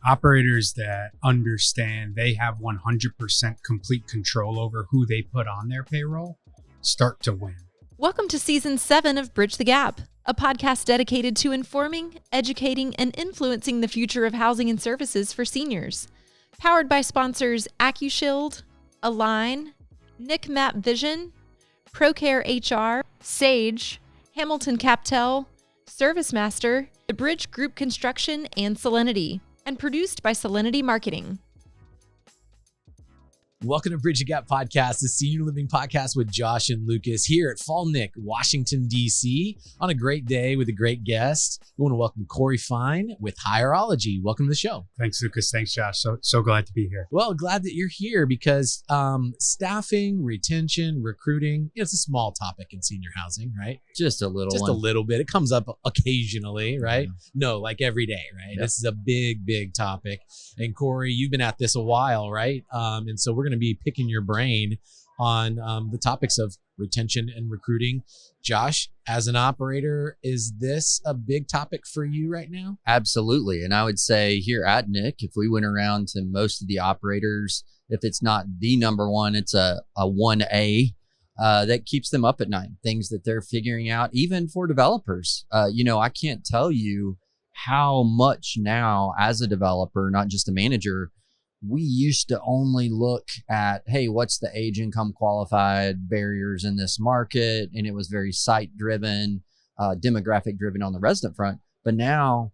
Operators that understand they have 100% complete control over who they put on their payroll start to win. Welcome to Season 7 of Bridge the Gap, a podcast dedicated to informing, educating, and influencing the future of housing and services for seniors. Powered by sponsors AccuShield, Align, Nick Map Vision, ProCare HR, Sage, Hamilton Captel, ServiceMaster, The Bridge Group Construction, and Solinity, and produced by Solinity Marketing. Welcome to Bridge the Gap Podcast, the senior living podcast with Josh and Lucas here at Fein, Washington, D.C. on a great day with a great guest. We want to welcome Corey Fein with Hireology. Welcome to the show. Thanks, Lucas. Thanks, Josh. So glad to be here. Well, glad that you're here because staffing, retention, recruiting, it's a small topic in senior housing, right? Just a little bit. It comes up occasionally, right? Yeah. No, like every day, right? Yep. This is a big topic. And Corey, you've been at this a while, right? And so we're going to be picking your brain on the topics of retention and recruiting. Josh, as an operator, is this a big topic for you right now? Absolutely. And I would say here at Nick, if we went around to most of the operators, if it's not the number one, it's a 1A that keeps them up at night. Things that they're figuring out, even for developers. I can't tell you how much now as a developer, not just a manager, we used to only look at, hey, what's the age income qualified barriers in this market? And it was very site driven, demographic driven on the resident front. But now,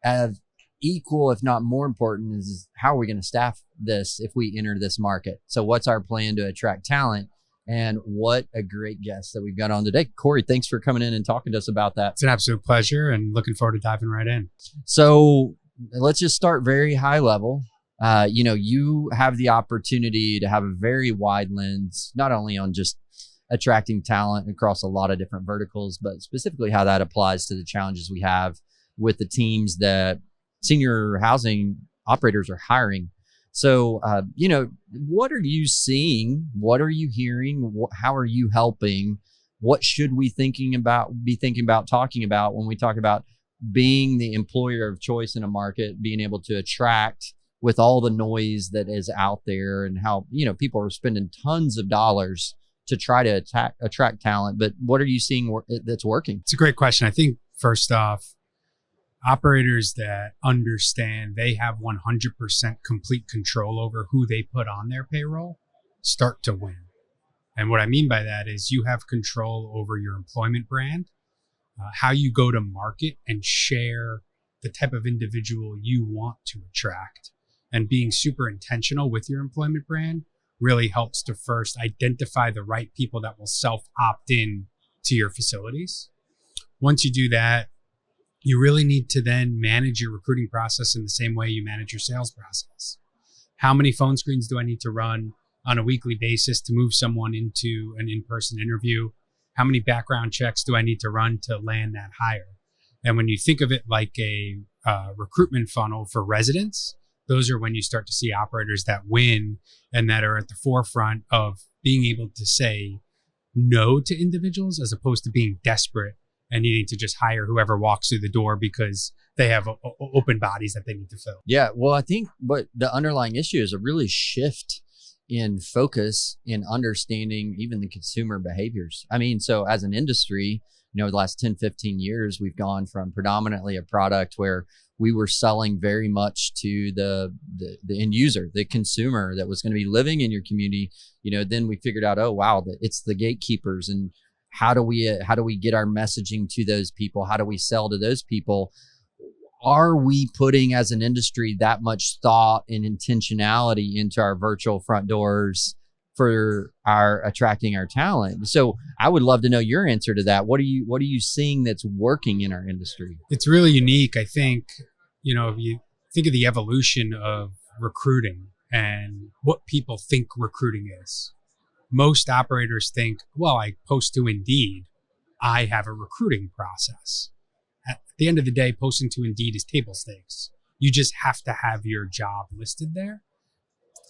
as equal, if not more important, is how are we going to staff this if we enter this market? So what's our plan to attract talent? And what a great guest that we've got on today. Corey, thanks for coming in and talking to us about that. It's an absolute pleasure and looking forward to diving right in. So let's just start very high level. You have the opportunity to have a very wide lens, not only on just attracting talent across a lot of different verticals, but specifically how that applies to the challenges we have with the teams that senior housing operators are hiring. So, what are you seeing? What are you hearing? How are you helping? What should we be thinking about talking about when we talk about being the employer of choice in a market, being able to attract with all the noise that is out there and how, people are spending tons of dollars to try to attract talent. But what are you seeing that's working? It's a great question. I think first off, operators that understand they have 100% complete control over who they put on their payroll start to win. And what I mean by that is you have control over your employment brand, how you go to market and share the type of individual you want to attract. And being super intentional with your employment brand really helps to first identify the right people that will self-opt in to your facilities. Once you do that, you really need to then manage your recruiting process in the same way you manage your sales process. How many phone screens do I need to run on a weekly basis to move someone into an in-person interview? How many background checks do I need to run to land that hire? And when you think of it like a recruitment funnel for residents, those are when you start to see operators that win and that are at the forefront of being able to say no to individuals as opposed to being desperate and needing to just hire whoever walks through the door because they have open bodies that they need to fill. Yeah, well, I think what the underlying issue is a really shift in focus in understanding even the consumer behaviors. I mean, so as an industry, the last 10, 15 years, we've gone from predominantly a product where we were selling very much to the end user, the consumer that was going to be living in your community. Then we figured out, oh, wow, that it's the gatekeepers. And how do we get our messaging to those people? How do we sell to those people? Are we putting as an industry that much thought and intentionality into our virtual front doors for attracting our talent? So I would love to know your answer to that. What are you seeing that's working in our industry? It's really unique. I think, if you think of the evolution of recruiting and what people think recruiting is, most operators think, well, I post to Indeed, I have a recruiting process. At the end of the day, posting to Indeed is table stakes. You just have to have your job listed there.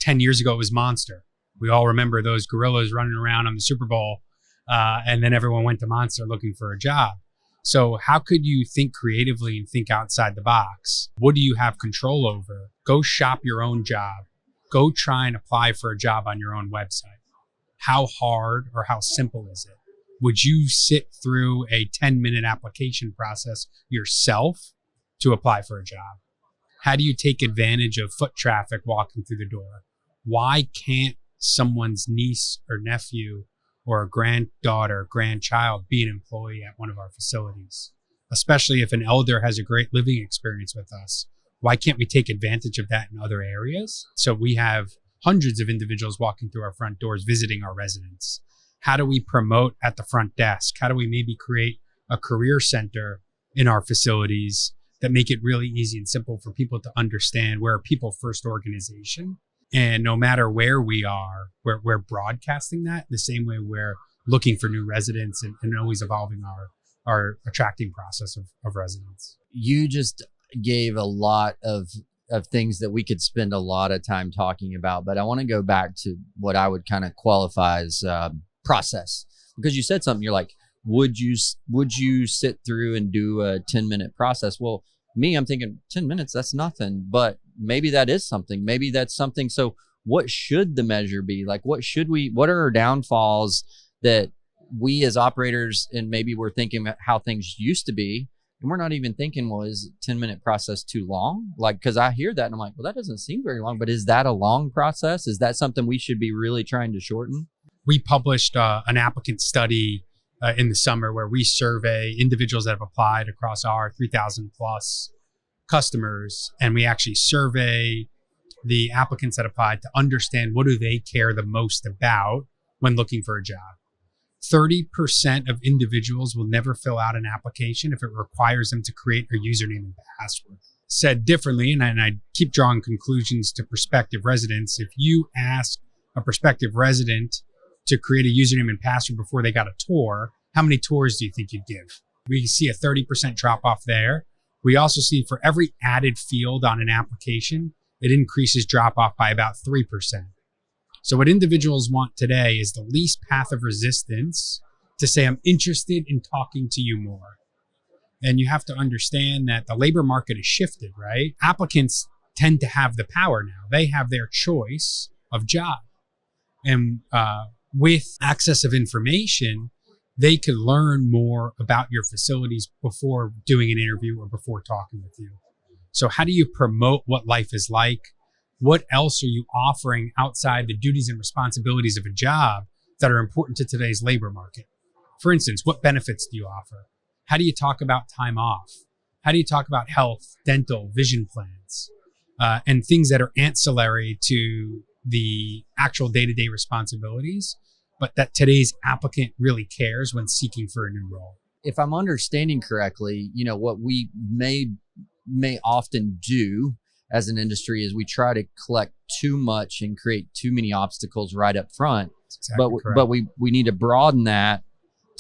10 years ago, it was Monster. We all remember those gorillas running around on the Super Bowl, and then everyone went to Monster looking for a job. So how could you think creatively and think outside the box? What do you have control over? Go shop your own job. Go try and apply for a job on your own website. How hard or how simple is it? Would you sit through a 10-minute application process yourself to apply for a job? How do you take advantage of foot traffic walking through the door? Why can't someone's niece or nephew or a granddaughter, grandchild be an employee at one of our facilities? Especially if an elder has a great living experience with us. Why can't we take advantage of that in other areas? So we have hundreds of individuals walking through our front doors, visiting our residents. How do we promote at the front desk? How do we maybe create a career center in our facilities that make it really easy and simple for people to understand we're a people first organization? And no matter where we are, we're broadcasting that the same way we're looking for new residents and always evolving our attracting process of residents. You just gave a lot of things that we could spend a lot of time talking about, but I want to go back to what I would kind of qualify as process, because you said something. You're like, would you sit through and do a 10-minute process? Well, I'm thinking 10 minutes, that's nothing, but maybe that is something. Maybe that's something. So what should the measure be? Like, what are our downfalls that we as operators, and maybe we're thinking about how things used to be, and we're not even thinking, well, is a 10-minute process too long? Like, because I hear that and I'm like, well, that doesn't seem very long, but is that a long process? Is that something we should be really trying to shorten? We published an applicant study in the summer where we survey individuals that have applied across our 3,000 plus customers. And we actually survey the applicants that applied to understand what do they care the most about when looking for a job. 30% of individuals will never fill out an application if it requires them to create a username and password. Said differently, and I keep drawing conclusions to prospective residents, if you ask a prospective resident to create a username and password before they got a tour, how many tours do you think you'd give? We see a 30% drop off there. We also see for every added field on an application, it increases drop off by about 3%. So what individuals want today is the least path of resistance to say, I'm interested in talking to you more. And you have to understand that the labor market has shifted, right? Applicants tend to have the power now. They have their choice of job. And with access of information, they could learn more about your facilities before doing an interview or before talking with you. So how do you promote what life is like? What else are you offering outside the duties and responsibilities of a job that are important to today's labor market? For instance, what benefits do you offer? How do you talk about time off? How do you talk about health, dental, vision plans, and things that are ancillary to the actual day-to-day responsibilities, but that today's applicant really cares when seeking for a new role? If I'm understanding correctly, what we may often do as an industry is we try to collect too much and create too many obstacles right up front. Exactly but we need to broaden that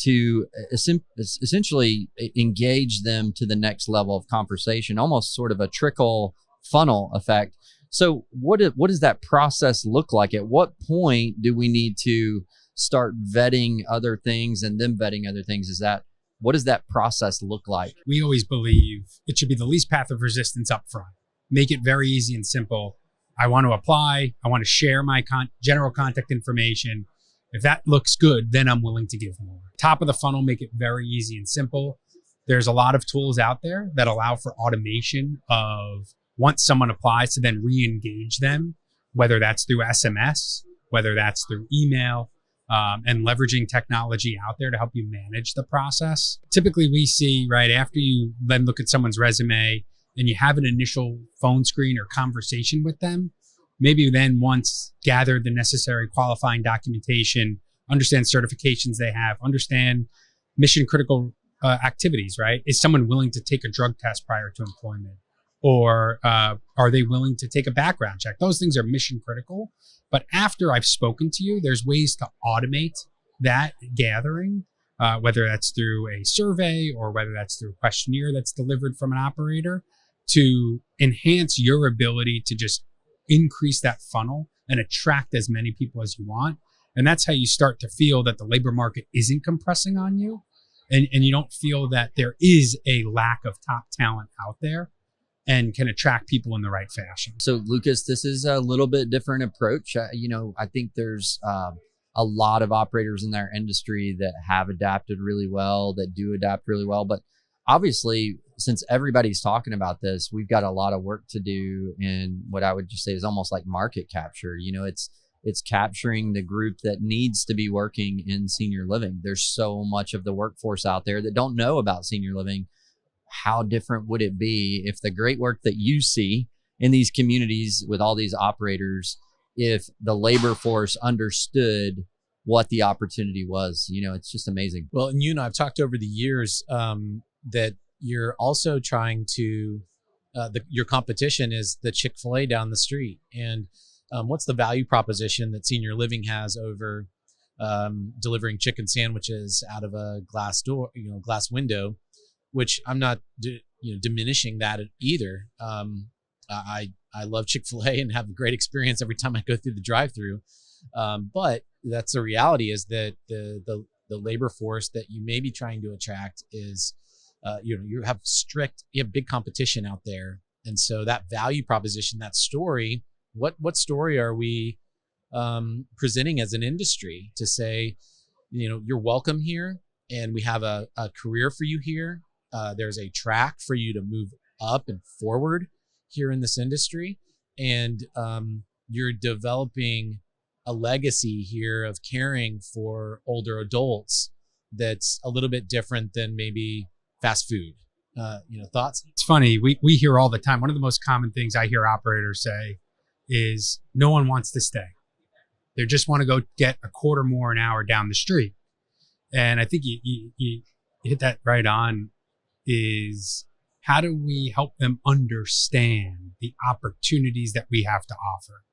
to essentially engage them to the next level of conversation, almost sort of a trickle funnel effect. So what does that process look like? At what point do we need to start vetting other things and then vetting other things? What does that process look like? We always believe it should be the least path of resistance up front. Make it very easy and simple. I want to apply. I want to share my general contact information. If that looks good, then I'm willing to give more. Top of the funnel, make it very easy and simple. There's a lot of tools out there that allow for automation of once someone applies to then re-engage them, whether that's through SMS, whether that's through email, and leveraging technology out there to help you manage the process. Typically, we see right after you then look at someone's resume and you have an initial phone screen or conversation with them, maybe then once gather the necessary qualifying documentation, understand certifications they have, understand mission critical activities, right? Is someone willing to take a drug test prior to employment? Or are they willing to take a background check? Those things are mission critical. But after I've spoken to you, there's ways to automate that gathering, whether that's through a survey or whether that's through a questionnaire that's delivered from an operator, to enhance your ability to just increase that funnel and attract as many people as you want. And that's how you start to feel that the labor market isn't compressing on you, and you don't feel that there is a lack of top talent out there and can attract people in the right fashion. So Lucas, this is a little bit different approach. I think there's a lot of operators in our industry that have adapted really well, that do adapt really well. But obviously, since everybody's talking about this, we've got a lot of work to do in what I would just say is almost like market capture. It's capturing the group that needs to be working in senior living. There's so much of the workforce out there that don't know about senior living. How different would it be if the great work that you see in these communities with all these operators, if the labor force understood what the opportunity was? It's just amazing. Well, and I've talked over the years that you're also trying to, your competition is the Chick-fil-A down the street. And what's the value proposition that senior living has over delivering chicken sandwiches out of a glass door, glass window, which I'm not, diminishing that either. I love Chick-fil-A and have a great experience every time I go through the drive-through. But that's the reality, is that the labor force that you may be trying to attract is, you have big competition out there. And so that value proposition, that story, what story are we presenting as an industry to say, you're welcome here, and we have a career for you here. There's a track for you to move up and forward here in this industry. And you're developing a legacy here of caring for older adults that's a little bit different than maybe fast food. Thoughts? It's funny. We hear all the time. One of the most common things I hear operators say is no one wants to stay. They just want to go get a quarter more an hour down the street. And I think you hit that right on, is how do we help them understand the opportunities that we have to offer?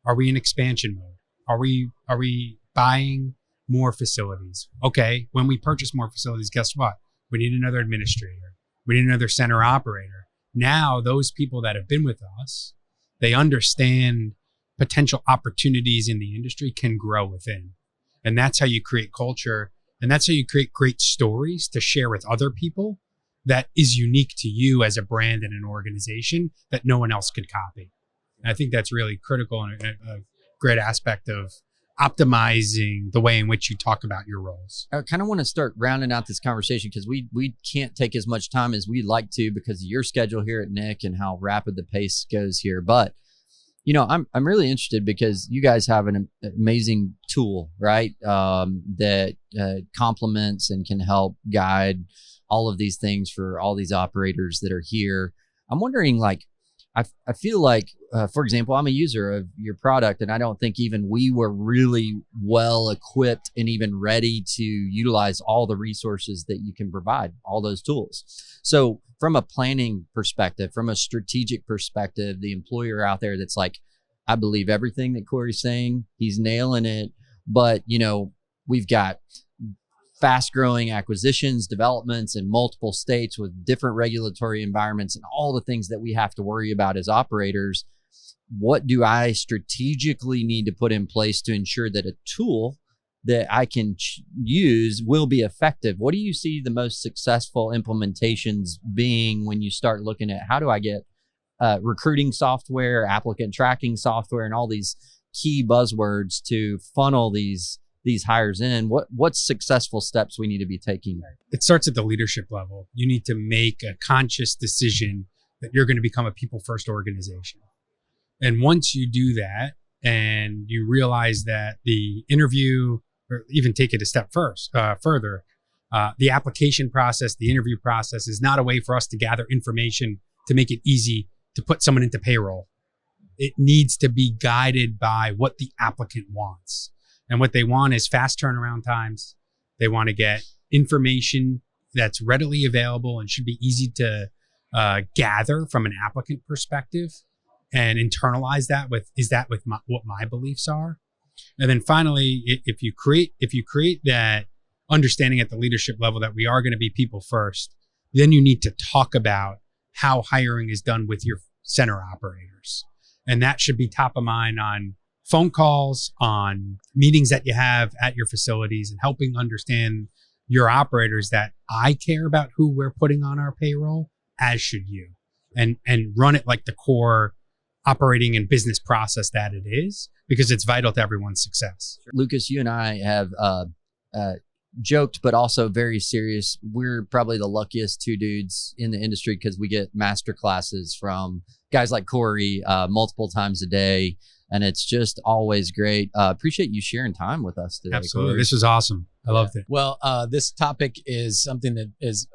Are we in expansion mode? Are we buying more facilities? Okay, when we purchase more facilities, guess what? We need another administrator. We need another center operator. Now, those people that have been with us, they understand potential opportunities in the industry can grow within. And that's how you create culture. And that's how you create great stories to share with other people that is unique to you as a brand and an organization that no one else could copy. And I think that's really critical and a great aspect of optimizing the way in which you talk about your roles. I kind of want to start rounding out this conversation because we can't take as much time as we'd like to because of your schedule here at Nick and how rapid the pace goes here. But I'm really interested because you guys have an amazing tool, right? That complements and can help guide all of these things for all these operators that are here. I'm wondering, I feel like, for example, I'm a user of your product, and I don't think even we were really well equipped and even ready to utilize all the resources that you can provide, all those tools. So from a planning perspective, from a strategic perspective, the employer out there that's like, I believe everything that Corey's saying, he's nailing it. But, we've got fast growing acquisitions, developments in multiple states with different regulatory environments and all the things that we have to worry about as operators. What do I strategically need to put in place to ensure that a tool that I can use will be effective? What do you see the most successful implementations being when you start looking at how do I get recruiting software, applicant tracking software, and all these key buzzwords to funnel these hires in? What's successful steps we need to be taking? It starts at the leadership level. You need to make a conscious decision that you're going to become a people first organization. And once you do that and you realize that the interview, or even take it a step further, the application process, the interview process is not a way for us to gather information to make it easy to put someone into payroll. It needs to be guided by what the applicant wants. And what they want is fast turnaround times. They want to get information that's readily available and should be easy to gather from an applicant perspective, and internalize that with, is that with what my beliefs are? And then finally, if you create that understanding at the leadership level that we are going to be people first, then you need to talk about how hiring is done with your center operators. And that should be top of mind on phone calls, on meetings that you have at your facilities, and helping understand your operators that I care about who we're putting on our payroll, as should you, and run it like the core operating and business process that it is, because it's vital to everyone's success. Lucas, you and I have joked, but also very serious. We're probably the luckiest two dudes in the industry because we get master classes from guys like Corey multiple times a day. And it's just always great. Appreciate you sharing time with us today. Absolutely. Corey. This was awesome. I loved it. Well, this topic is something that is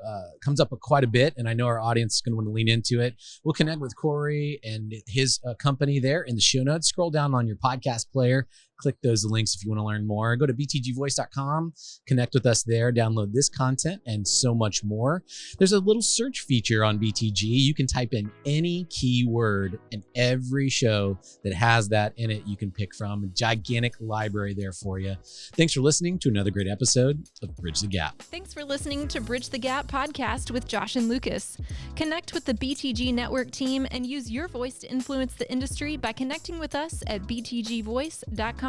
comes up quite a bit, and I know our audience is going to want to lean into it. We'll connect with Corey and his company there in the show notes. Scroll down on your podcast player. Click those links if you want to learn more. Go to btgvoice.com, connect with us there, download this content and so much more. There's a little search feature on BTG. You can type in any keyword, and every show that has that in it, you can pick from. A gigantic library there for you. Thanks for listening to another great episode of Bridge the Gap. Thanks for listening to Bridge the Gap podcast with Josh and Lucas. Connect with the BTG Network team and use your voice to influence the industry by connecting with us at btgvoice.com.